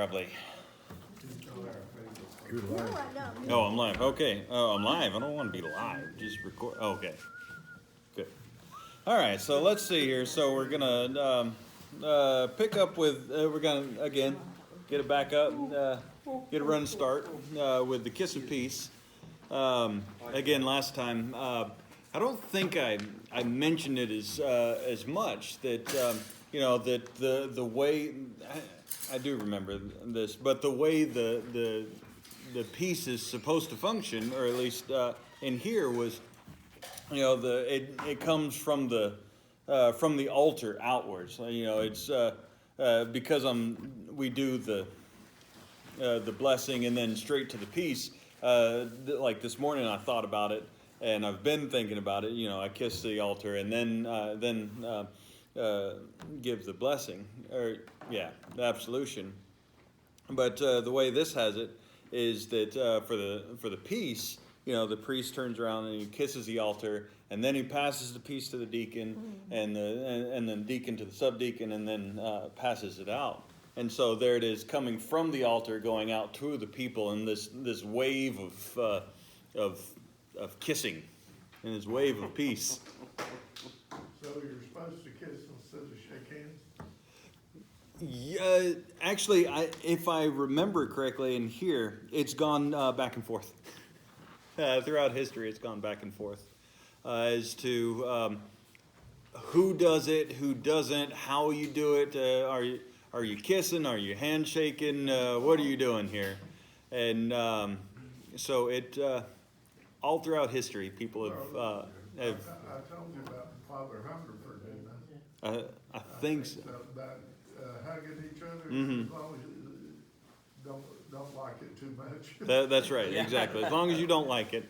probably. You're No, live. I don't. Oh, I'm live. Okay. Oh, I'm live. I don't want to be live. Just record. Okay. Good. All right. So let's see here. So we're gonna pick up with. We're gonna again get it back up. Get a run start with the Kiss of Peace. Again, last time I don't think I mentioned it as much that that the way I do remember this, but the way the piece is supposed to function, or at least in here, was it comes from the altar outwards. It's because we do the blessing and then straight to the peace. Like this morning, I thought about it, and I've been thinking about it. I kiss the altar and then give the blessing, or the absolution. But the way this has it is that for the peace, the priest turns around and he kisses the altar, and then he passes the peace to the deacon, and the deacon to the subdeacon, and then passes it out. And so there it is, coming from the altar, going out to the people, in this wave of kissing, and this wave of peace. So you're supposed to kiss instead of shake hands? Yeah, actually, if I remember correctly, in here, it's gone back and forth. Throughout history, it's gone back and forth as to who does it, who doesn't, how you do it. Are you kissing? Are you handshaking? What are you doing here? And so it all throughout history, people have. I told you about Father Hungerford, didn't I? I think so. About hugging each other, Mhm. as long as you don't like it too much. That's right, exactly. As long as you don't like it,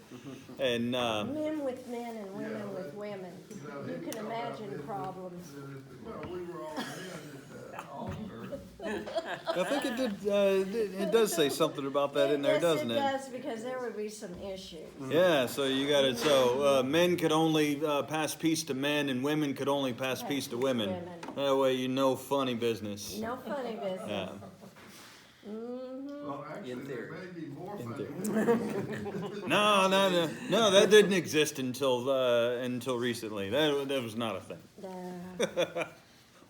and Men with men and women Yeah, with women. No, You he can talked about imagine it. problems. Well, we were all men at the altar. I think it did. It does say something about that in there, doesn't it? Yes, it does, because there would be some issues. Yeah. So you got it. So men could only pass peace to men, and women could only pass peace to women. That way, funny business. No funny business. Yeah. Well, actually, there may be more In funny. No. That didn't exist until recently. That was not a thing.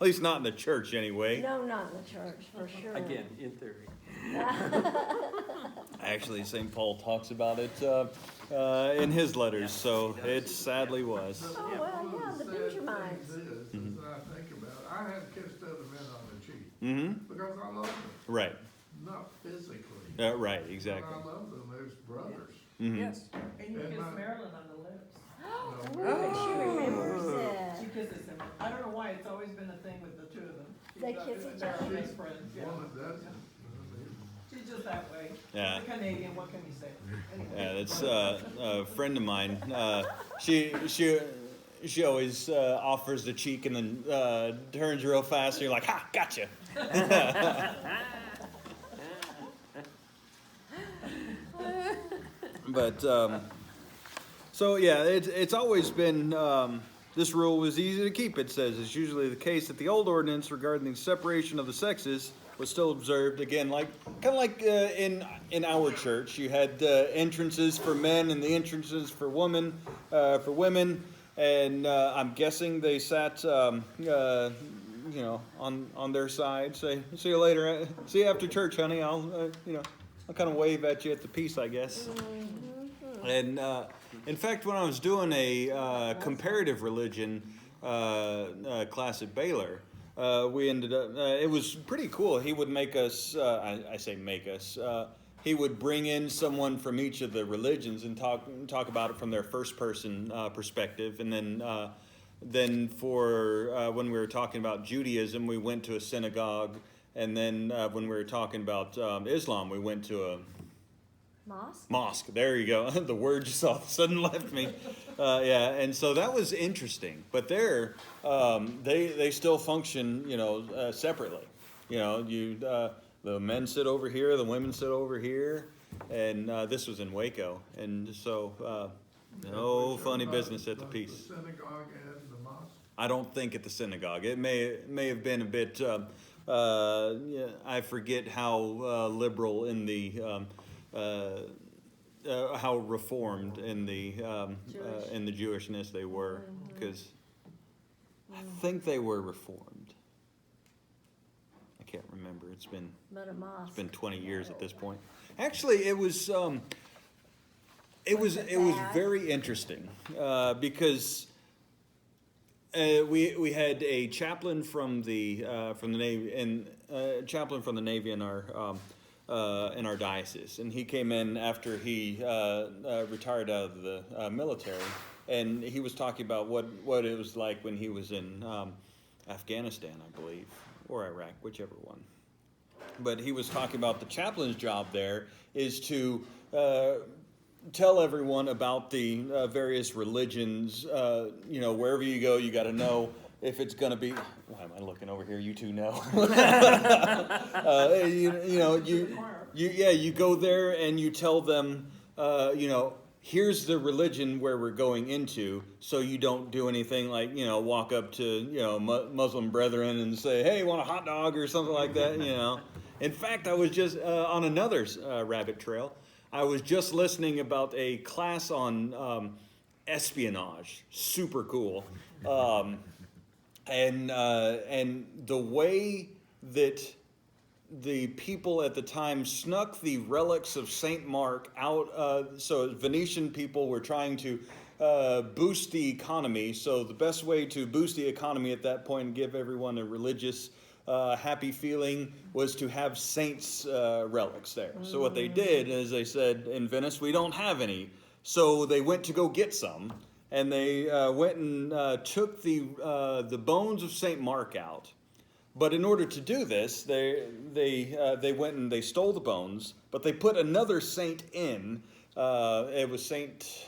At least not in the church, anyway. No, not in the church, for sure. Again, in theory. Actually, St. Paul talks about it in his letters, so it sadly was. Oh, well, yeah, the Benjamites. Is I think about it, I have kissed other men on the cheek Mm-hmm. because I love them, Right. not physically. Right. But Exactly. I love them as brothers. Mm-hmm. Yes. And you And kiss my- Marilyn on the lips. She remembers that. She kisses him. I don't know why, it's always been a thing with the two of them. They kiss each They're other? best friends, yeah. One that doesn't. She's just that way. Yeah. She's a Canadian, what can you say? Anyway. Yeah, that's a friend of mine. She always offers the cheek and then turns real fast. And you're like, ha, gotcha. But so yeah, it's always been this rule was easy to keep. It says it's usually the case that the old ordinance regarding the separation of the sexes was still observed. Again, kind of like in our church, you had entrances for men and the entrances for women, and I'm guessing they sat on their side. Say, see you later. See you after church, honey. I'll kind of wave at you at the peace, I guess. And in fact, when I was doing a comparative religion class at Baylor, we ended up. It was pretty cool. He would make us. I say make us. He would bring in someone from each of the religions and talk about it from their first person perspective, and then for when we were talking about Judaism, we went to a synagogue, and then when we were talking about Islam, we went to a mosque. There you go. The word just all of a sudden left me. And so that was interesting. But there, they still function, separately. The men sit over here, the women sit over here, and this was in Waco, and so no funny business at the peace. The synagogue and the mosque. I don't think at the synagogue. It may have been a bit yeah, I forget how liberal in the how reformed in the Jewishness they were, because I think they were reformed. I can't remember. It's been But a mosque. 20 years at this point. Actually, it was bad? very interesting because we had a chaplain from the Navy and chaplain from the Navy in our diocese, and he came in after he retired out of the military, and he was talking about what it was like when he was in Afghanistan, I believe, or Iraq, whichever one. But he was talking about the chaplain's job there is to tell everyone about the various religions. Wherever you go, you got to know if it's going to be. Why am I looking over here? You two know. You go there and you tell them, here's the religion where we're going into, so you don't do anything like, walk up to, Muslim brethren and say, hey, want a hot dog or something like that, In fact, I was just on another rabbit trail. I was just listening about a class on espionage. Super cool. And the way that the people at the time snuck the relics of Saint Mark out. So Venetian people were trying to boost the economy. So the best way to boost the economy at that point and give everyone a religious happy feeling was to have saints' relics there. So what they did is they said, in Venice, we don't have any. So they went to go get some. And they went and took the bones of Saint Mark out. But in order to do this, they went and they stole the bones, but they put another saint in. It was Saint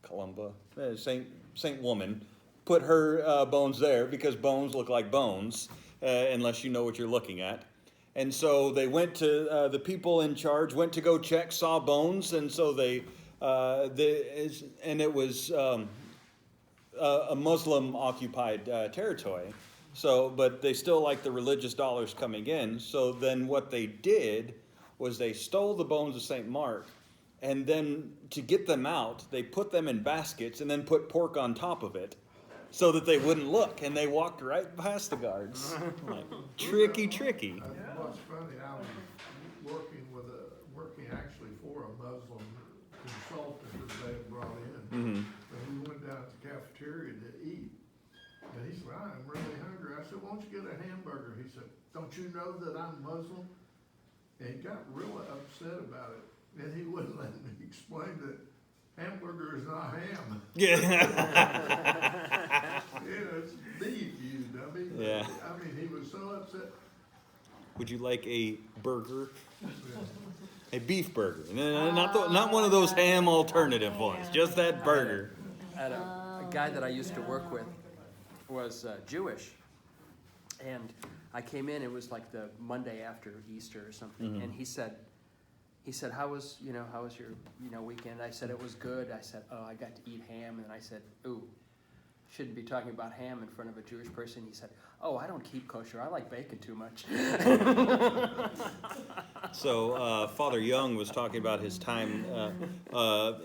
Columba, Saint Woman. Put her bones there because bones look like bones, unless you know what you're looking at. And so they went to the people in charge went to go check, saw bones, and so and it was a Muslim occupied territory. So, but they still like the religious dollars coming in. So then what they did was they stole the bones of St. Mark, and then to get them out, they put them in baskets and then put pork on top of it so that they wouldn't look. And they walked right past the guards. Like, tricky. What's funny, I was working actually for a Muslim consultant that they had brought in. Mm-hmm. And we went down to the cafeteria to eat. And he said, I'm really hungry. I said, won't you get a hamburger? He said, don't you know that I'm Muslim? And he got really upset about it. And he wouldn't let me explain that hamburger is not ham. Yeah. It's beef, you dummy. Yeah. I mean, he was so upset. Would you like a burger? A beef burger. Not one of those ham alternative ones. Just that burger. I had a guy that I used to work with was Jewish, and I came in. It was like the Monday after Easter or something, Mm-hmm. and he said, how was your weekend? I said it was good. I said, oh, I got to eat ham, and I said, ooh, shouldn't be talking about ham in front of a Jewish person. He said, oh, I don't keep kosher. I like bacon too much. So Father Young was talking about his time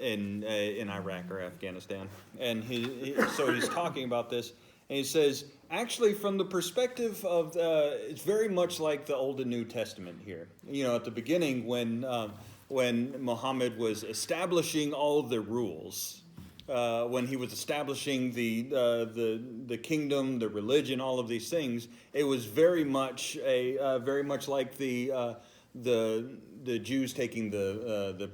in Iraq or Afghanistan, and so he's talking about this, and he says, actually, from the perspective of it's very much like the Old and New Testament here. At the beginning, when Muhammad was establishing all the rules. When he was establishing the kingdom, the religion, all of these things, it was very much like the Jews taking the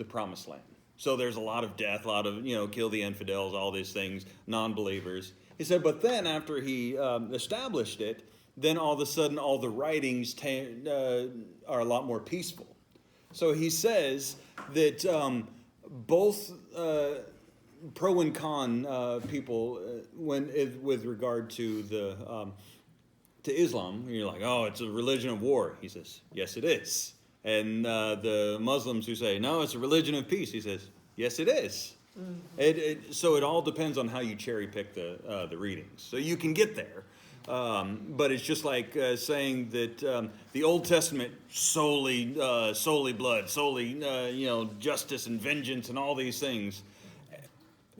promised land. So there's a lot of death, a lot of kill the infidels, all these things, non-believers. He said, but then after he established it, then all of a sudden all the writings are a lot more peaceful. So he says that both pro and con people, with regard to to Islam, you're like, oh, it's a religion of war. He says, yes, it is. And the Muslims who say, no, it's a religion of peace. He says, yes, it is. Mm-hmm. So it all depends on how you cherry pick the readings. So you can get there. But it's just like saying that the Old Testament solely blood, solely justice and vengeance and all these things.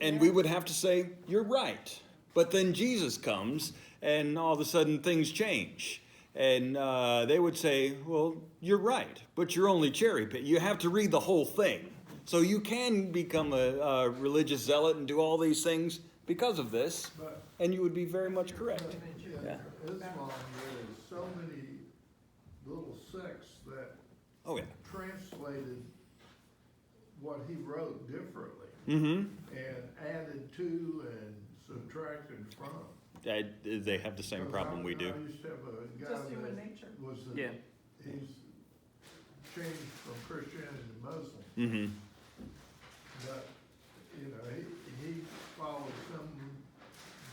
And we would have to say, you're right. But then Jesus comes, and all of a sudden things change. And they would say, well, you're right, but you're only cherry pick. You have to read the whole thing. So you can become a religious zealot and do all these things because of this, But and you would be very much correct. in Islam, there is so many little sects that Oh, yeah. translated what he wrote differently Mm-hmm. and added to and subtracted from. They have the same problem we do. I used to have a guy Just human that nature. was, Yeah. he's changed from Christianity to Muslim, Mm-hmm. but, he followed something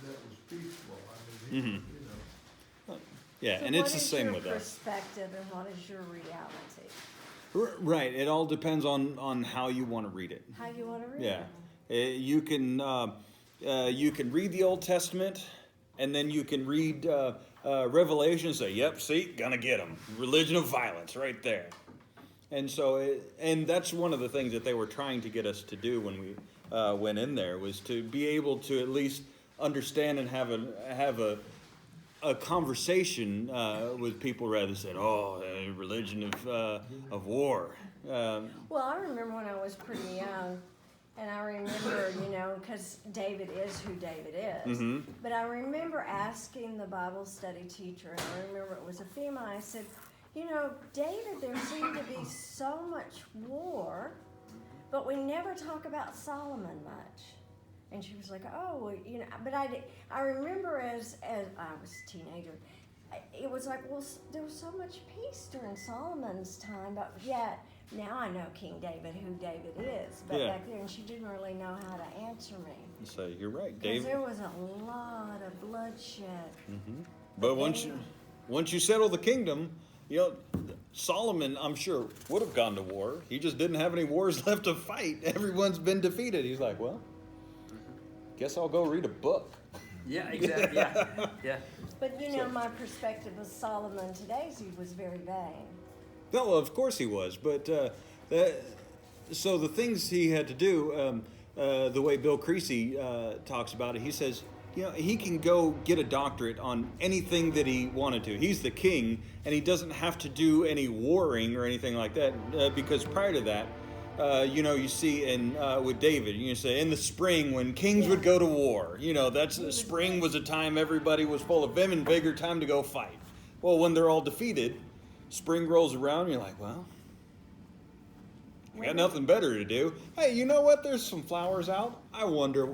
that was peaceful. I mean, Mhm. Yeah, So and it's the what is same your with us. perspective and what is your reality? Right. It all depends on how you want to read it. How you want to read Yeah. it? You can read the Old Testament, and then you can read Revelation and say, yep, see, gonna get them. Religion of violence right there. And so, and that's one of the things that they were trying to get us to do when we went in there, was to be able to at least understand and have a conversation with people rather than saying, oh, religion of war. Well, I remember when I was pretty young, and I remember, because David is who David is. Mhm. But I remember asking the Bible study teacher, and I remember it was a female, I said, David, there seemed to be so much war, but we never talk about Solomon much. And she was like, oh, well, but I remember as I was a teenager, it was like, well, there was so much peace during Solomon's time, but yet now I know King David, who David is. But Yeah. back then she didn't really know how to answer me. So you're right, Because David. there was a lot of bloodshed. But once you settle the kingdom, Solomon, I'm sure, would have gone to war. He just didn't have any wars left to fight. Everyone's been defeated. He's like, well, guess I'll go read a book. Yeah, exactly, yeah. But So- my perspective of Solomon today is he was very vain. No, of course he was. But so the things he had to do, the way Bill Creasy talks about it, he says, he can go get a doctorate on anything that he wanted to. He's the king, and he doesn't have to do any warring or anything like that, because prior to that, you see with David, you say in the spring when kings would go to war, spring was a time everybody was full of vim and vigor, time to go fight. Well, when they're all defeated, spring rolls around, and you're like, well, I got nothing better to do. Hey, you know what? There's some flowers out. I wonder,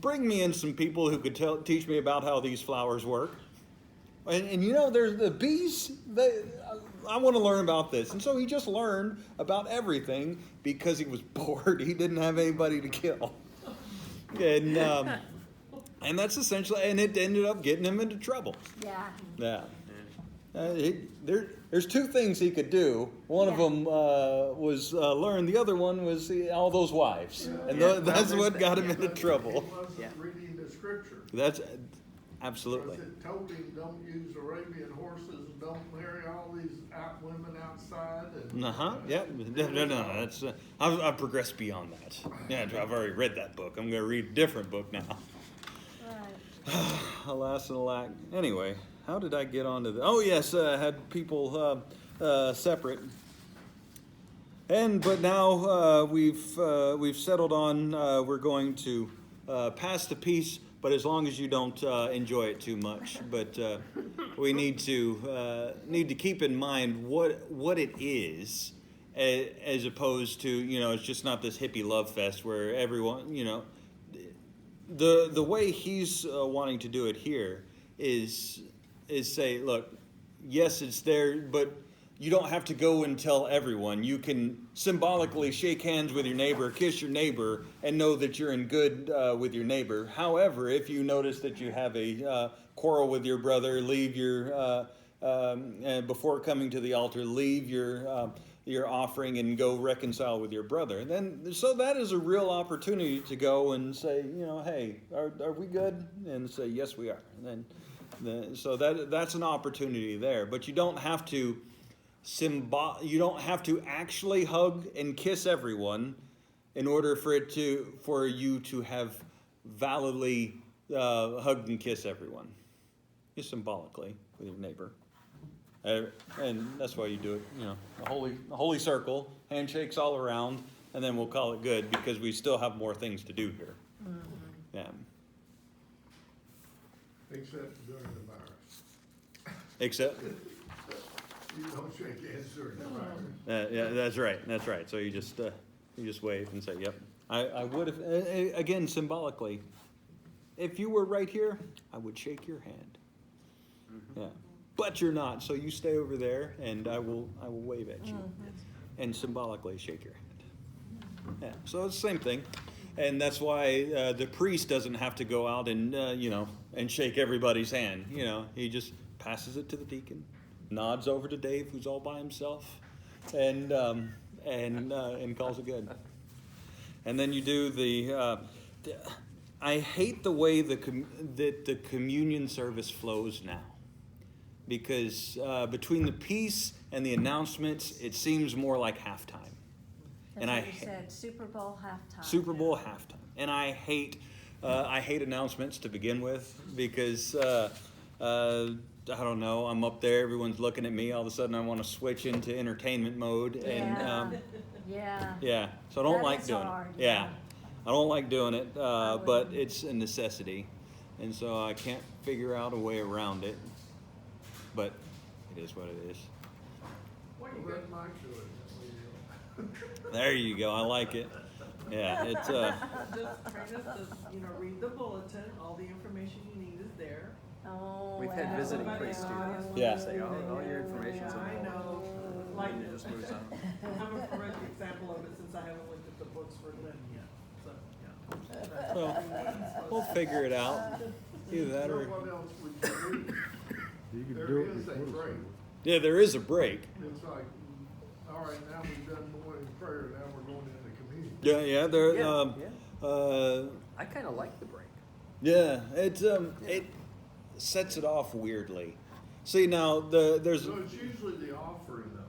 bring me in some people who could teach me about how these flowers work. And there's the bees. I want to learn about this. And so he just learned about everything because he was bored. He didn't have anybody to kill. And that's essentially, and it ended up getting him into trouble. Yeah. Yeah. There's two things he could do. One of Yeah. them was learn. The other one was all those wives. And Yeah. that's what got him Yeah. into trouble. He wasn't Yeah. reading the scripture. That's absolutely. Because it told him, don't use Arabian horses, don't marry all these women outside. And, Yeah. No. That's I've progressed beyond that. Yeah, I've already read that book. I'm going to read a different book now. Right. Alas and alack. Anyway, how did I get onto the? Oh yes, I had people separate. But now we've settled on we're going to pass the peace, but as long as you don't enjoy it too much. But we need to keep in mind what it is, as opposed to it's just not this hippie love fest where everyone the way he's wanting to do it here is say, look, yes, it's there, but you don't have to go and tell everyone. You can symbolically shake hands with your neighbor, kiss your neighbor, and know that you're in good with your neighbor. However, if you notice that you have a quarrel with your brother, leave your before coming to the altar, leave your offering and go reconcile with your brother. So that is a real opportunity to go and say, hey, are we good? And say, yes, we are. And then So that's an opportunity there, but you don't have to you don't have to actually hug and kiss everyone in order for you to have validly hugged and kissed everyone. Just symbolically with your neighbor. And that's why you do it, a holy circle, handshakes all around, and then we'll call it good because we still have more things to do here. Mm-hmm. Yeah. Except during the virus. Except, You don't shake hands during the virus. yeah, that's right. So you just wave and say, yep. I would have, again, symbolically, if you were right here, I would shake your hand. Yeah. But you're not, so you stay over there and I will wave at you and symbolically shake your hand. Yeah. So it's the same thing. And that's why the priest doesn't have to go out and and shake everybody's hand. He just passes it to the deacon, nods over to Dave, who's all by himself, and calls it good. And then you do the. I hate the way that the communion service flows now, because between the peace and the announcements, it seems more like halftime. That's what you said, Super Bowl halftime. Super Bowl halftime, and I hate announcements to begin with because I don't know. I'm up there, everyone's looking at me. All of a sudden, I want to switch into entertainment mode, and yeah. So I don't That like is doing hard, it. Yeah, yeah. I don't like doing it, but wouldn't. it's a necessity, and so I can't figure out a way around it. But it is what it is. What are you Let good? Mike do it. There you go. I like it. Yeah, it's Just bring us read the bulletin, all the information you need is there. Oh, We've had visiting Everybody priests do else that. Yeah. Say, all your information's Yeah, I in the know. bulletin. Like And it just moves on. I'm a perfect example of it since I haven't looked at the books for Lynn yet, so, yeah. well, we'll figure it out. Either that So or what else would you do? There is a break. yeah, there is a break. It's like, all right, now we've done morning prayer, now we're going into communion. Yeah, there. Yeah. I kind of like the break. Yeah, it sets it off weirdly. See now there's So it's usually the offering though.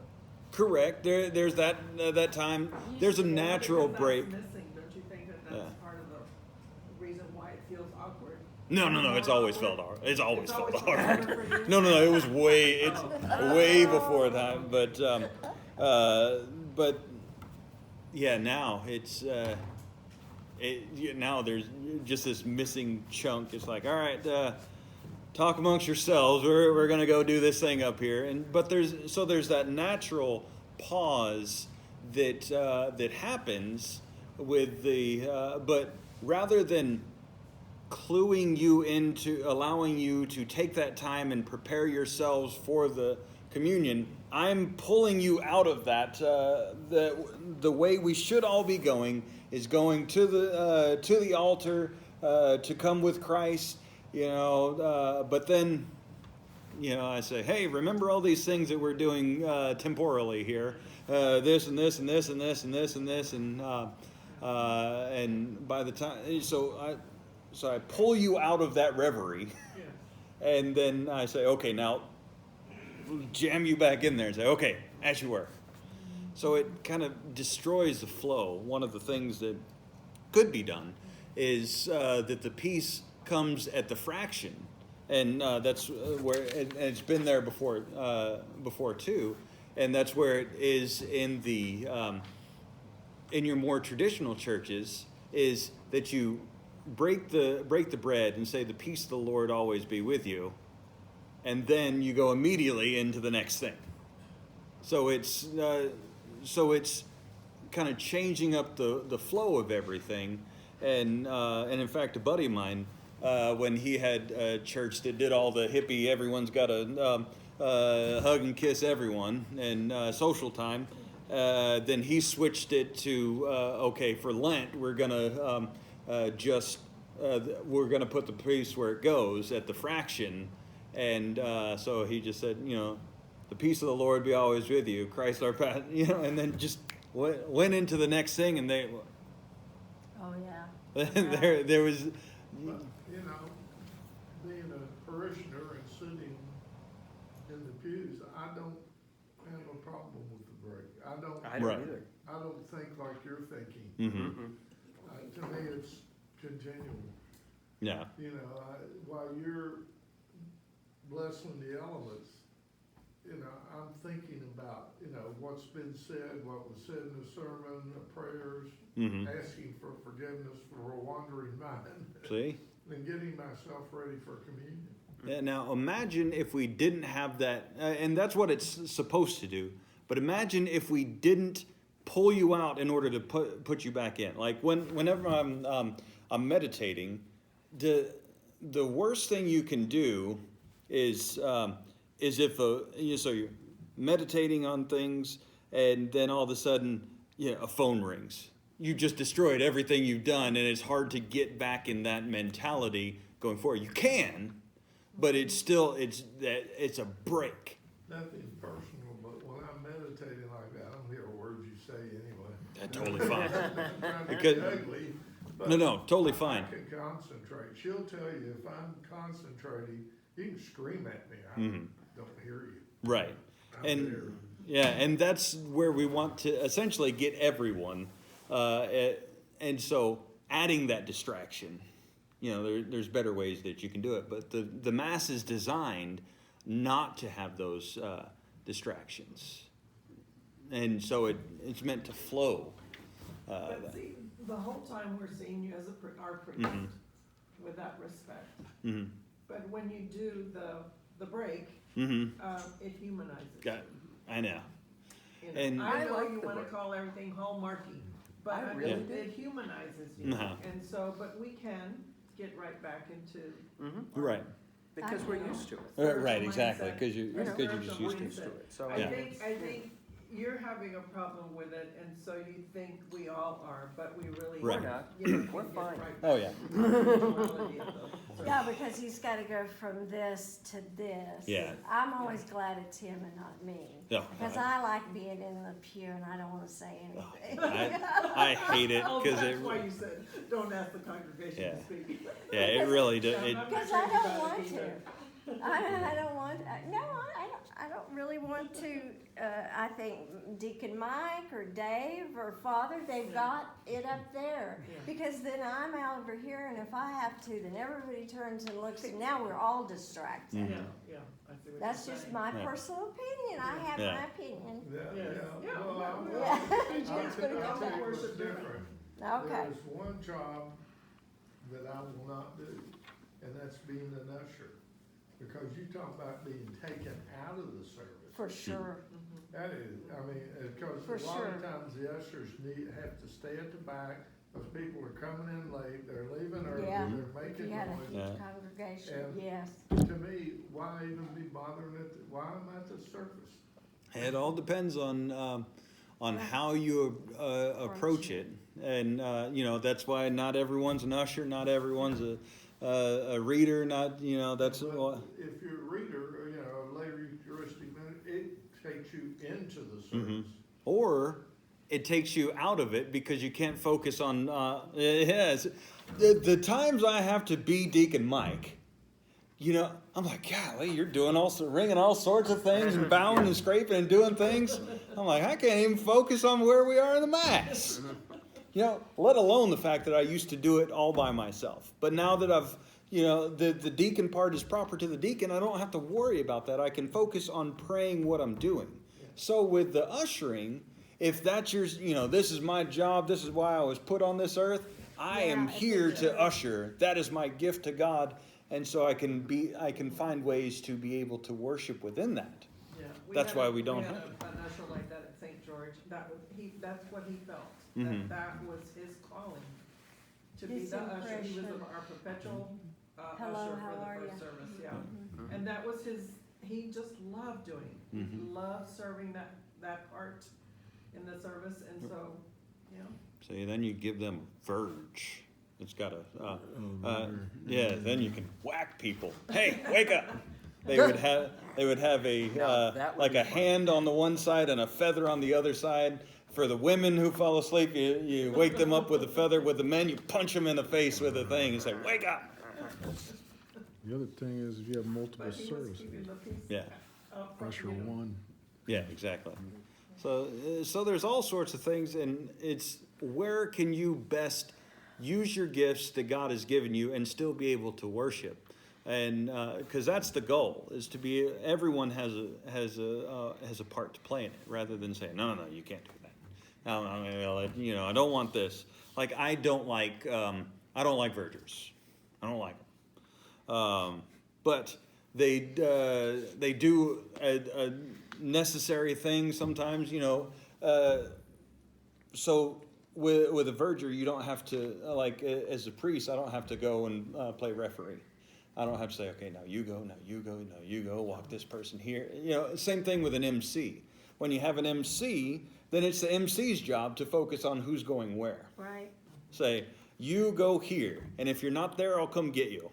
correct there's that time there's a natural Because break. that's missing, don't you think that's Yeah. part of the reason why it feels awkward? No, it's always felt hard. It's always felt hard. for you? No, it was it's way before that. But yeah, now it's now there's just this missing chunk. It's like, all right, talk amongst yourselves. We're gonna go do this thing up here, but there's that natural pause that happens with the but rather than cluing you into allowing you to take that time and prepare yourselves for the communion, I'm pulling you out of that. The way we should all be going is going to the altar to come with Christ, but then I say, hey, remember all these things that we're doing temporally here, this and this and this and this and this and this and by the time so I pull you out of that reverie, Yeah. and then I say, okay, now jam you back in there and say, okay, as you were. So it kind of destroys the flow. One of the things that could be done is that the peace comes at the fraction, and that's where and it's been there before too, and that's where it is in the in your more traditional churches, is that you break the bread and say, the peace of the Lord always be with you, and then you go immediately into the next thing. So it's kind of changing up the flow of everything, and in fact, a buddy of mine, when he had a church that did all the hippie, everyone's got to hug and kiss everyone, and social time, then he switched it to okay, for Lent we're gonna we're gonna put the peace where it goes at the fraction, and so he just said, the peace of the Lord be always with you, Christ our path, and then just went into the next thing, and they Oh yeah. there was But, being a parishioner I don't Right. either. I don't think like you're thinking. Mm-hmm. To me, it's continual. Yeah. You know, while you're blessing the elements, you know, I'm thinking about, you know, what's been said, what was said in the sermon, the prayers, Mm-hmm. asking for forgiveness for a wandering mind, See? and getting myself ready for communion. Yeah, now imagine if we didn't have that, and that's what it's supposed to do. But imagine if we didn't pull you out in order to put you back in. Like whenever I'm meditating, the worst thing you can do is if so you're meditating on things, and then all of a sudden, a phone rings. You just destroyed everything you've done, and it's hard to get back in that mentality going forward. You can, but it's a break. Nothing personal, but when I'm meditating like that, I don't hear a word you say anyway. That's totally fine. I'm trying to Because- be ugly, but No, totally fine. I can concentrate. She'll tell you if I'm concentrating, you can scream at me. I Mhm. don't hear you. Right. I'm And there. yeah, and that's where we want to essentially get everyone. And so adding that distraction, there's better ways that you can do it. But the Mass is designed not to have those distractions. And so it's meant to flow. But see, the whole time we're seeing you as our priest, Mhm. with that respect. Mm-hmm. But when you do the break, Mm-hmm. it humanizes Got, I know. you. and- I I know like you the wanna break. call everything hallmarky, but I I really mean, do. it humanizes you. Uh-huh. And so, but we can get right back into. Right. Because we're used to it. Right, Spiritual exactly. mindset. Because you're just Spiritual used to it. mindset. So I Yeah. think you're having a problem with it, and so you think we all are, but we really. Right. We're not. you know, We're get fine. right Oh, back yeah. to the spirituality of the Yeah, service. because he's got to go from this to this. Yeah. I'm always glad it's him and not me. Yeah. Because I like being in the pew and I don't want to say anything. I hate it Oh, because that's why you said, don't ask the congregation Yeah. to speak. it really does. Yeah, I'm not Because crazy I don't about it want to. either. I don't want, I don't really want to. I think Deacon Mike or Dave or Father, they've got it up there. Yeah. Because then I'm out over here, and if I have to, then everybody turns and looks, and now we're all distracted. Mhm. Yeah, yeah, I see what That's you're just saying. my Yeah. personal opinion. I have Yeah. my opinion. Yeah, Yes. yeah. Yeah, Well, well, I'll yeah. tell James you gonna I'll go tell you what's worship different. different. Okay. There's one job that I will not do, and that's being an usher. Because you talk about being taken out of the service. For sure. Mhm. That is, I mean, because For a lot of sure. times the ushers have to stay at the back, those people are coming in late, they're leaving early, Yeah. they're If making you had a noise. huge Yeah. congregation, And- yes. To me, why even be bothering why am I at the service? It all depends on how you approach it, and that's why not everyone's an usher, not everyone's a reader, not that's But if you're a reader, or, a lay Eucharistic minute, it takes you into the service. or it takes you out of it because you can't focus on. Yes, the times I have to be Deacon Mike, I'm like, golly, you're doing ringing all sorts of things and bowing and scraping and doing things. I'm like, I can't even focus on where we are in the Mass. Let alone the fact that I used to do it all by myself. But now that I've, the deacon part is proper to the deacon, I don't have to worry about that. I can focus on praying what I'm doing. So with the ushering, if that's this is my job, this is why I was put on this earth, I am Yeah, I here think to so. usher. That is my gift to God. And so I can find ways to be able to worship within that. Yeah, That's had why a- we don't had have an usher like that at St. George, that's what he felt, Mhm. that was his calling, to be His the usher, he was impression. our perpetual Hello, usher how for are the ya? first service, yeah. Mhm. And that was he just loved doing it, he Mhm. loved serving that part in the service, and so, So then you give them verge. It's got a, then you can whack people. Hey, wake up! They would have a Now, that would like be a fun. hand on the one side and a feather on the other side. For the women who fall asleep, you wake them up with a feather. With the men, you punch them in the face with a thing and say, "Wake up!" The other thing is if you have multiple but he was services, keeping the peace Yeah. up from, usher you know. one. Yeah, exactly. So there's all sorts of things, and it's where can you best use your gifts that God has given you and still be able to worship, and because that's the goal, is to be everyone has a part to play in it, rather than saying no, you can't do that. I don't want this. Like I don't like vergers. I don't like them. But they do a necessary thing sometimes, so with a verger, you don't have to, like as a priest, I don't have to go and play referee. I don't have to say, okay, now you go, walk this person here. Same thing with an MC. When you have an MC, then it's the MC's job to focus on who's going where. Right. Say, you go here, and if you're not there, I'll come get you.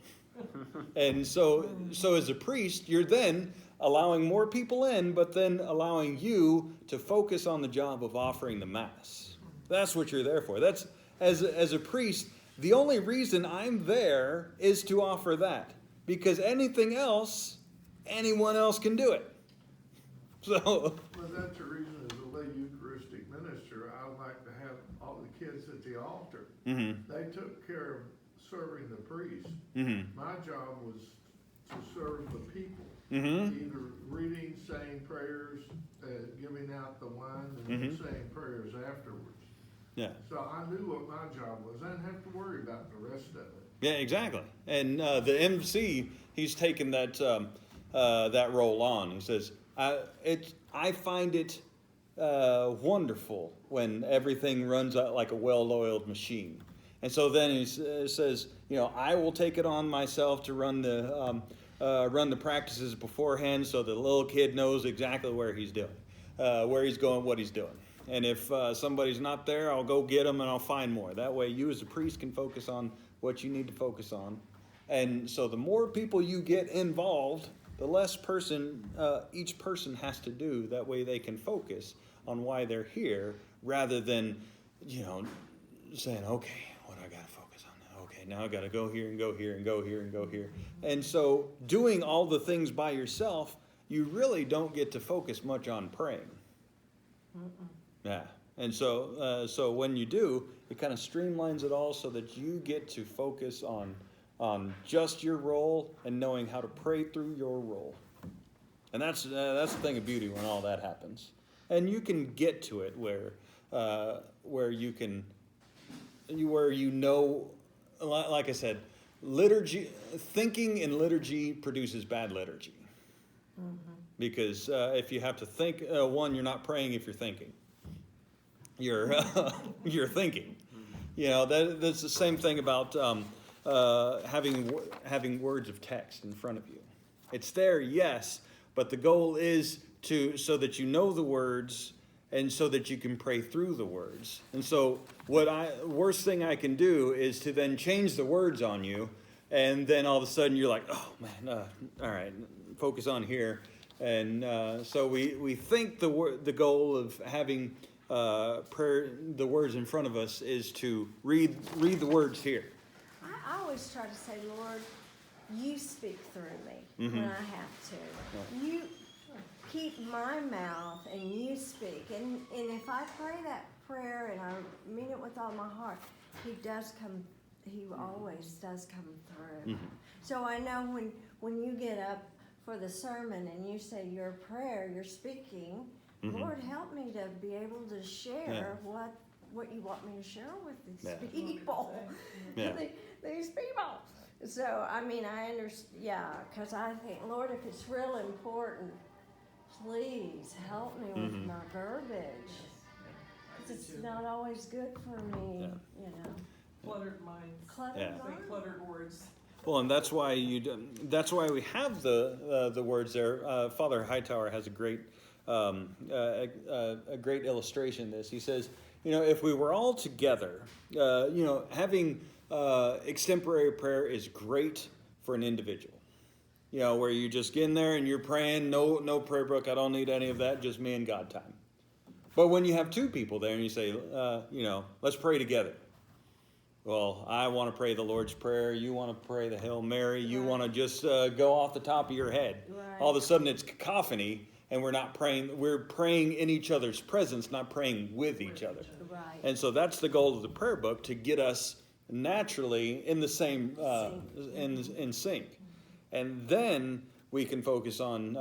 And so as a priest, you're then allowing more people in, but then allowing you to focus on the job of offering the Mass. That's what you're there for. That's, as a priest, the only reason I'm there is to offer that. Because anything else, anyone else can do it. So. Well, that's the reason as a lay Eucharistic minister, I like to have all the kids at the altar. Mm-hmm. They took care of serving the priest. Mm-hmm. My job was to serve the people. Mm-hmm. Either reading, saying prayers, giving out the wine, and then saying prayers afterwards. Yeah. So I knew what my job was. I didn't have to worry about the rest of it. Yeah, exactly. And the MC, he's taken that role on. He says, I find it wonderful when everything runs out like a well-oiled machine. And so then he says, I will take it on myself to run the practices beforehand, so the little kid knows exactly where he's doing, where he's going, what he's doing. And if somebody's not there, I'll go get them and I'll find more. That way you as a priest can focus on what you need to focus on. And so the more people you get involved, the less each person has to do. That way they can focus on why they're here, rather than, saying, okay, what do I got to focus on now? Okay, now I got to go here and go here and go here and go here. And so doing all the things by yourself, you really don't get to focus much on praying. Yeah. And so when you do, it kind of streamlines it all so that you get to focus on just your role and knowing how to pray through your role. And that's the thing of beauty when all that happens. And you can get to it where like I said, liturgy, thinking in liturgy produces bad liturgy. Mm-hmm. Because if you have to think, one, you're not praying if you're thinking. You're thinking. That's the same thing about having words of text in front of you. It's there, yes, but the goal is so that you know the words and so that you can pray through the words. And so worst thing I can do is to then change the words on you, and then all of a sudden you're like, oh man, all right, focus on here. And so we think the goal of having prayer, the words in front of us, is to read the words here. I always try to say, Lord, you speak through me when I have to. You keep my mouth and you speak. And if I pray that prayer and I mean it with all my heart, he always does come through. Mm-hmm. So I know when you get up for the sermon and you say your prayer, you're speaking, Lord, help me to be able to share what you want me to share with these people. Yeah. These people. So, I understand, because I think, Lord, if it's real important, please help me with my verbiage. Because it's not always good for me, Cluttered minds. Cluttered minds. Cluttered words. Well, and that's why we have the words there. Father Hightower has a great illustration of this. He says, if we were all together, having extemporary prayer is great for an individual. Where you just get in there and you're praying, no prayer book, I don't need any of that, just me and God time. But when you have two people there and you say, let's pray together. Well, I want to pray the Lord's Prayer. You want to pray the Hail Mary. You want to just go off the top of your head. Right. All of a sudden it's cacophony, and we're not praying. We're praying in each other's presence, not praying with each other. Right. And so that's the goal of the prayer book, to get us naturally in the same in sync, and then we can focus on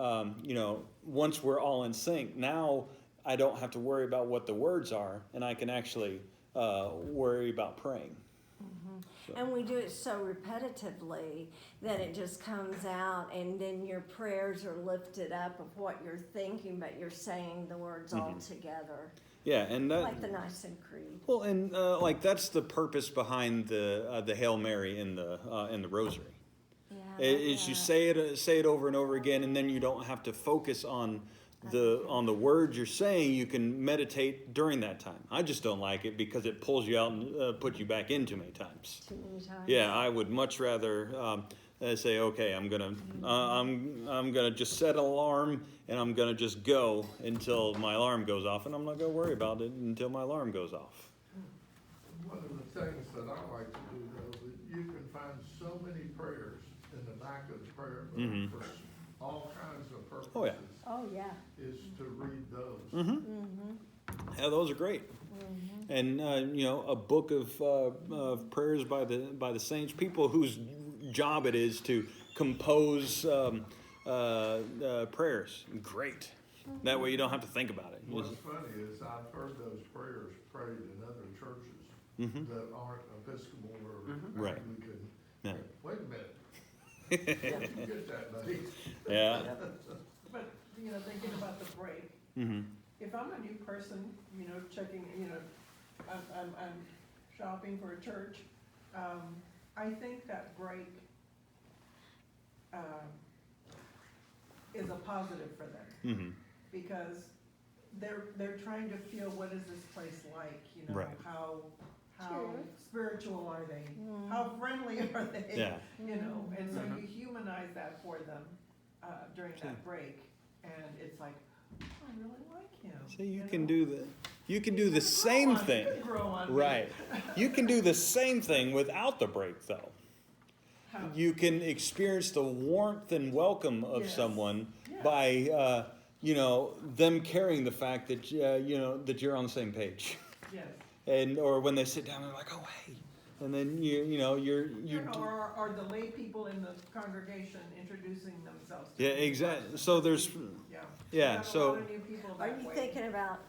once we're all in sync. Now I don't have to worry about what the words are, and I can actually worry about praying. And we do it so repetitively that it just comes out, and then your prayers are lifted up of what you're thinking, but you're saying the words all together, Yeah, and that, like the Nicene Creed. well, and like that's the purpose behind the Hail Mary in the Rosary. Yeah, Is you say it over and over again, and then you don't have to focus on the words you're saying. You can meditate during that time. I just don't like it because it pulls you out and puts you back in too many times. Too many times. Yeah, I would much rather say, okay, I'm gonna just set an alarm, and I'm gonna just go until my alarm goes off, and I'm not gonna worry about it until my alarm goes off. One of the things that I like to do, though, that you can find so many prayers in the back of the prayer book for all kinds of purposes. Oh, yeah. Oh, yeah. Is to read those. Yeah, those are great. And a book of prayers by the saints, people whose job it is to compose prayers. Great. That way you don't have to think about it. What's funny is I've heard those prayers prayed in other churches that aren't Episcopal or Right. Anglican. Yeah. Wait a minute. Where'd you get that, buddy? Yeah. But, thinking about the break, if I'm a new person, checking, I'm shopping for a church, I think that break is a positive for them. Because they're trying to feel, what is this place like, Right. how True. spiritual are they, how friendly are they, Yeah. and so you humanize that for them during that break, and it's like, oh, I really like him. So you can do the same thing. He could grow on me. Right. You can do the same thing without the break, though. How? You can experience the warmth and welcome of Yes. someone Yeah. by them carrying the fact that that you're on the same page, Yes. or when they sit down, they're like, oh hey, and then Or the lay people in the congregation introducing themselves. To yeah, the exactly. person. So there's Yeah. yeah, We have so- a lot of new people Are that you way. thinking about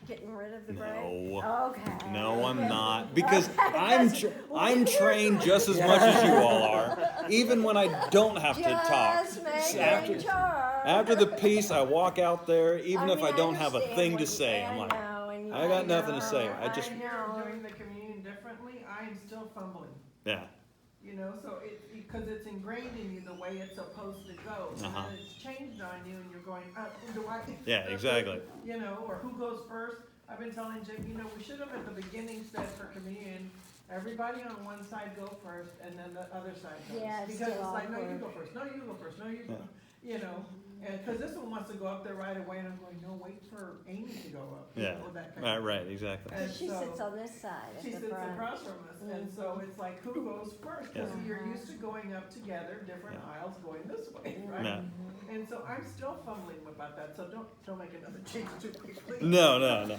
getting rid of the break? No. Okay. No, I'm Okay. not, because Okay, I'm that's- I'm trained just as much as you all are, even when I don't have to talk. Just making After- sure. After the piece, I walk out there, even if I mean, don't have a understand thing what to you- say. I I'm like, know, and I got nothing to say. know, I just- If know. you're doing the communion differently, I am still fumbling. yeah, So because it's ingrained in you the way it's supposed to go. And Uh-huh. then it's changed on you and you're going, do I? Yeah, exactly. Or who goes first? I've been telling Jim, we should have at the beginning said for communion, everybody on one side go first and then the other side goes. Yeah, it's Because still it's like, no, you awkward. go first, no, you go first, no, you go, and, cause this one wants to go up there right away and I'm going, no, wait for Amy to go up. yeah, That kind of. right, exactly. And She so- sits on this side She at the sits front. across from us, and so it's like, who goes first? Because Yeah. you're used to going up together, different Yeah. aisles going this way, right? Yeah. And so I'm still fumbling about that, so don't make another change too quickly. No.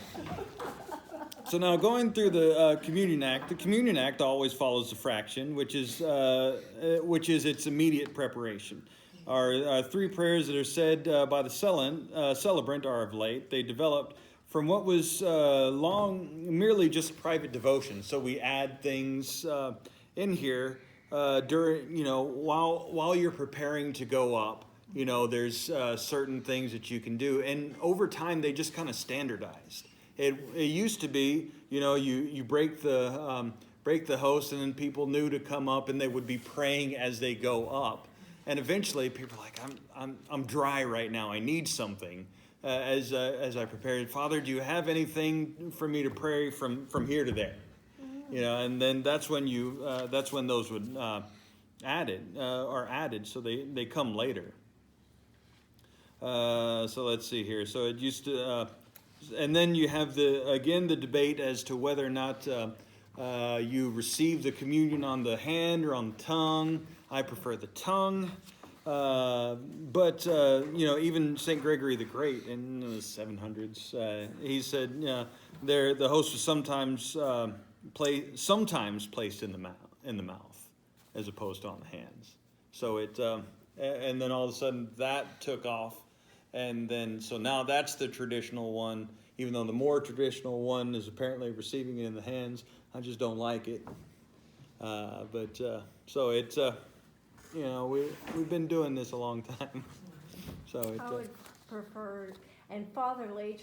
So now going through the Communion Act always follows the fraction, which is its immediate preparation. Our three prayers that are said by the celebrant are of late. They developed from what was long merely just private devotion. So we add things in here during while you're preparing to go up. There's certain things that you can do, and over time they just kind of standardized. It used to be, you break the host, and then people knew to come up, and they would be praying as they go up. And eventually, people are like, I'm dry right now. I need something. As I prepared, Father, do you have anything for me to pray from here to there? And then that's when those would are added, so they come later. So let's see here. So it used to, and then you have the debate as to whether or not you receive the communion on the hand or on the tongue. I prefer the tongue. Even St. Gregory the Great in the 700s, he said the host was sometimes placed in the mouth, as opposed to on the hands. So and then all of a sudden that took off, and then so now that's the traditional one. Even though the more traditional one is apparently receiving it in the hands, I just don't like it. We've been doing this a long time. So I would prefer, and Father Lee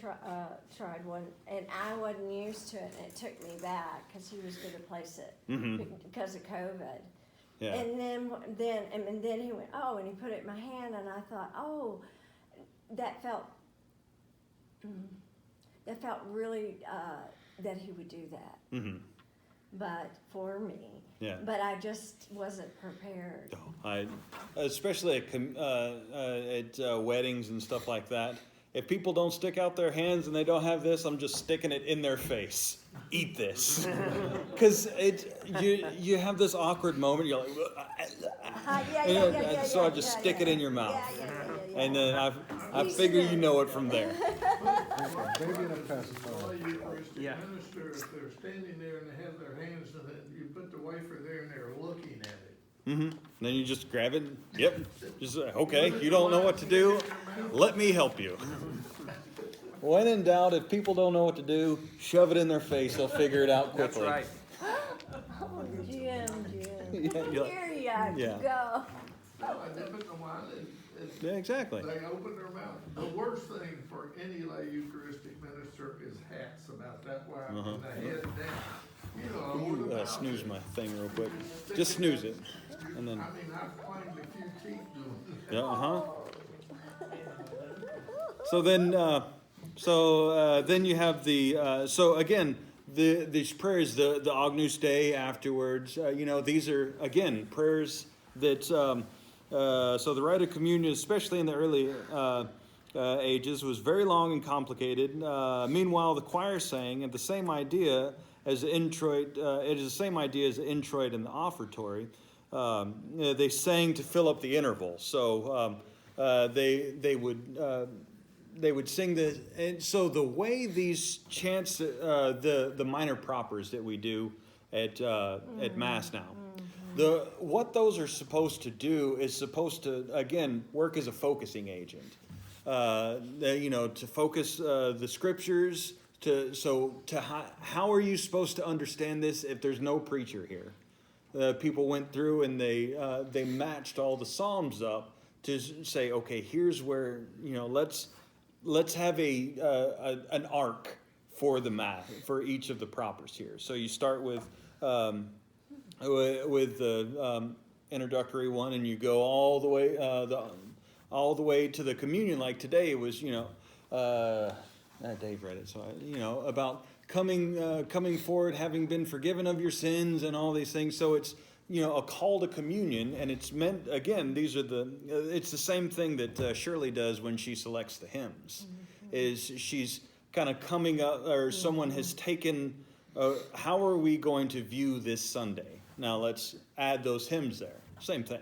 tried one, and I wasn't used to it, and it took me back because he was going to place it because of COVID. yeah. And then he went, oh, and he put it in my hand, and I thought, oh, that felt really that he would do that. Mm-hmm. But for me, Yeah. but I just wasn't prepared. Especially at weddings and stuff like that. If people don't stick out their hands and they don't have this, I'm just sticking it in their face. Eat this, because you have this awkward moment. You're like, so I just stick it in your mouth, and then I figure you know it from there. Baby in a pacifier. Well, Eucharistic Yeah. minister, if they're standing there and they have their hands, and then you put the wafer there and they're looking at it. Mm-hmm. Then you just grab it. Yep. Just okay. You don't know what to do. Let me help you. When in doubt, if people don't know what to do, shove it in their face. They'll figure it out That's quickly. right. Oh, Jim. Yeah, Here you yeah. go. No, and they put the wine and Yeah, exactly. they open their mouth. The worst thing for any lay Eucharistic minister is hats about that wide from the head down. Over the mouth. Snooze my thing real quick. Just snooze it, and then I mean, I've claimed a few teeth doing that. yeah, So then you have the so again these prayers, the Agnus Dei afterwards. These are again prayers that. So the rite of communion, especially in the early ages, was very long and complicated. Meanwhile, the choir sang, and the same idea as the introit. It is the same idea as the introit and the offertory. They sang to fill up the interval. So they would sing the. And so the way these chants, the minor propers that we do at Mass now. What those are supposed to do is supposed to, again, work as a focusing agent. To focus the scriptures. How are you supposed to understand this if there's no preacher here? People went through and they matched all the Psalms up to say, okay, here's where let's have an arc for the Mass for each of the propers here. So you start with the introductory one, and you go all the way to the communion. Like today, it was Dave read it, so about coming forward, having been forgiven of your sins, and all these things. So it's a call to communion, and it's meant again. It's the same thing that Shirley does when she selects the hymns. Is she's kind of coming up, or someone has taken. How are we going to view this Sunday? Now let's add those hymns there. Same thing.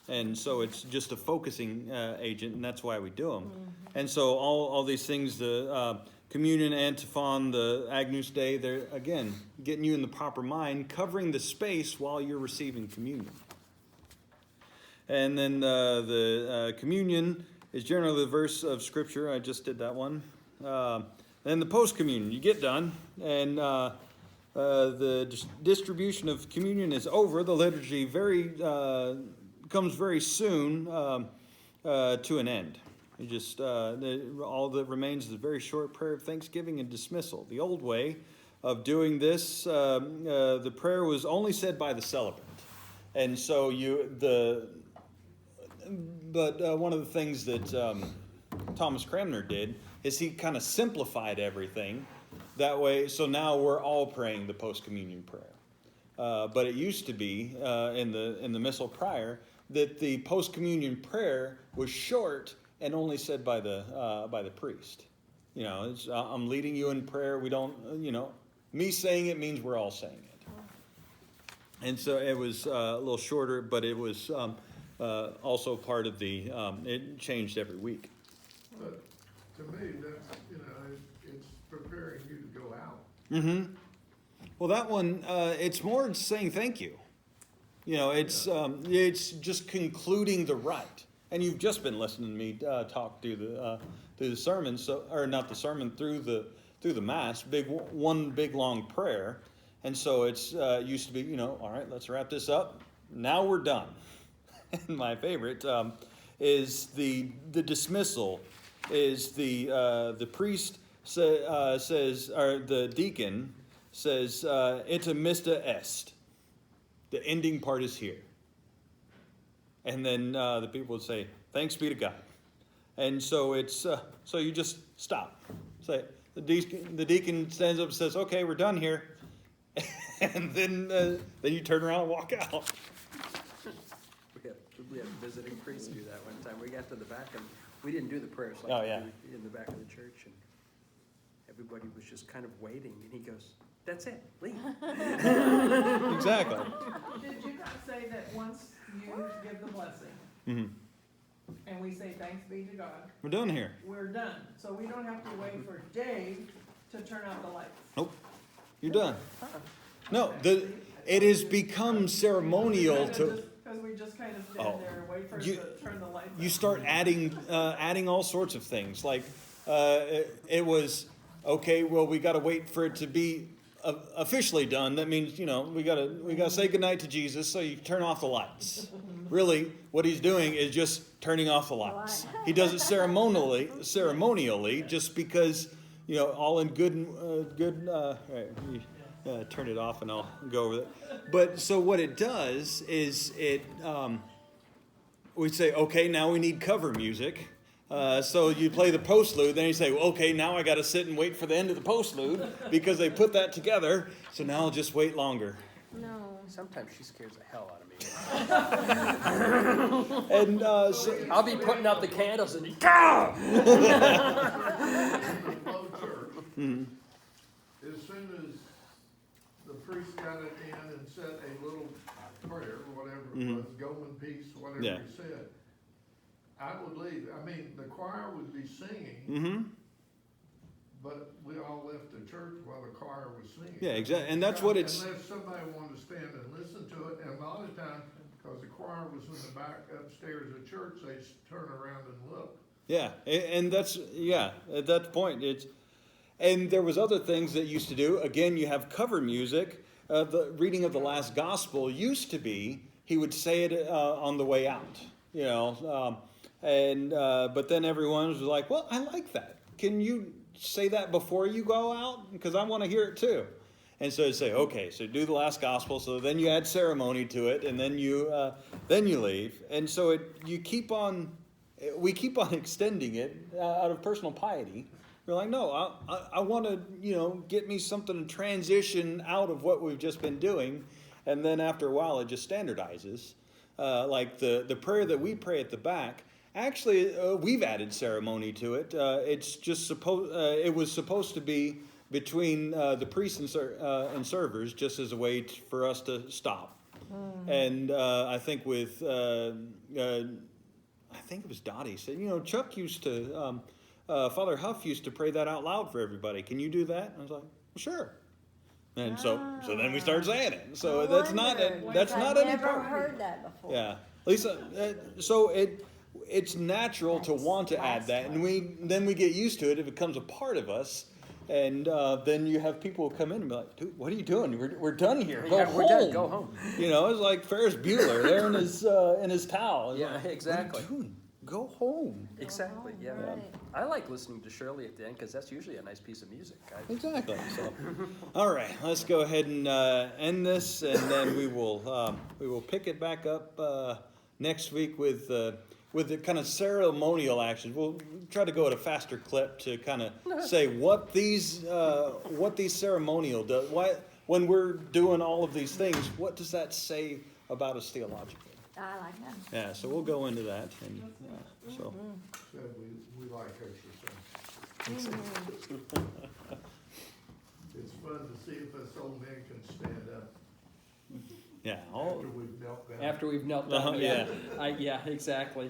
And so it's just a focusing agent, and that's why we do them. And so all these things, the communion, antiphon, the Agnus Dei, they're, again, getting you in the proper mind, covering the space while you're receiving communion. And then the communion is generally the verse of Scripture. I just did that one. Then the post-communion, you get done, and the distribution of communion is over. The liturgy comes very soon to an end. You just all that remains is a very short prayer of thanksgiving and dismissal. The old way of doing this, the prayer was only said by the celebrant, and so one of the things that Thomas Cranmer did is he kind of simplified everything that way. So now we're all praying the post-communion prayer. But it used to be in the missal prior that the post-communion prayer was short and only said by the priest. I'm leading you in prayer. We don't, me saying it means we're all saying it. And so it was a little shorter, but it was also part of the, it changed every week. But to me, that's, it's preparing you to go out. Mm-hmm. Well, that one, it's more saying thank you. It's just concluding the rite. And you've just been listening to me talk through the sermon, or not the sermon, through the mass, one big long prayer. And so it's used to be, all right, let's wrap this up. Now we're done. And my favorite is the dismissal. Is the priest says, or the deacon says, "Ita mista est." The ending part is here. And then the people would say, "Thanks be to God." And so it's so you just stop. Say the deacon stands up and says, "Okay, we're done here," and then you turn around and walk out. We had a visiting priest do that one time. We got to the back and we didn't do the prayers like Oh, yeah. in the back of the church, and everybody was just kind of waiting. And he goes, "That's it, leave." Exactly. Did you not say that once you give the blessing, Mm-hmm. and we say thanks be to God, We're done here. we're done? So we don't have to wait for Dave to turn out the lights. Nope. You're done. No, it has become ceremonial to. Because we just kind of Oh. stand there and wait for You- it to turn the lights on. You start adding all sorts of things. Like it was okay. Well, we got to wait for it to be officially done. That means we gotta say goodnight to Jesus. So you turn off the lights. Really, what he's doing is just turning off the lights. He does it ceremonially, just because all in good. Right, turn it off and I'll go over it. But so what it does is it. We say, okay, now we need cover music. So you play the postlude, then you say, well, okay, now I got to sit and wait for the end of the postlude because they put that together. So now I'll just wait longer. No. Sometimes she scares the hell out of me. And so, I'll be putting out the candles and In the flow church, as soon as the priest got it in and said a little prayer, whatever it was, go in peace, whatever Yeah. he said, I would leave. I mean, the choir would be singing, mm-hmm. but we all left the church while the choir was singing. Yeah, exactly. And that's what it's. Unless somebody wanted to stand and listen to it, and a lot of times, because the choir was in the back upstairs of church, they turn around and look. Yeah, and that's at that point and there was other things that used to do. Again, you have cover music. The reading of the last gospel used to be he would say it on the way out, but then everyone was like, well, I like that. Can you say that before you go out? Because I want to hear it too. And so you say, okay, so do the last gospel. So then you add ceremony to it, and then you leave. And so we keep on extending it out of personal piety. We're like, no, I want to, get me something to transition out of what we've just been doing. And then after a while, it just standardizes. Like the prayer that we pray at the back, actually, we've added ceremony to it. It's just it was supposed to be between the priests and servers, just as a way for us to stop. And I think with, I think it was Dottie said, Chuck used to, Father Huff used to pray that out loud for everybody. Can you do that? I was like, well, sure. And so then we started saying it. So that's not any I've never part. heard that before. Yeah, Lisa. So it's natural to want to add that, and then we get used to it. It becomes a part of us, and then you have people come in and be like, "Dude, what are you doing? We're done here. Go home. We're done. Go home. It's like Ferris Bueller there in his towel. It's Yeah, like, exactly. What are you doing? Go home. Exactly. Yeah. Right. I like listening to Shirley at the end because that's usually a nice piece of music. Exactly. So, all right, let's go ahead and end this, and then we will pick it back up next week with the kind of ceremonial actions. We'll try to go at a faster clip to kind of say what these ceremonial does. Why, when we're doing all of these things, what does that say about us theologically? I like that. Yeah, so we'll go into that, and so. Said we like exercise. It's fun to see if us old men can stand up. Yeah. All, After we've dealt that. After we've knelt Uh-huh, down, yeah. Yeah, exactly.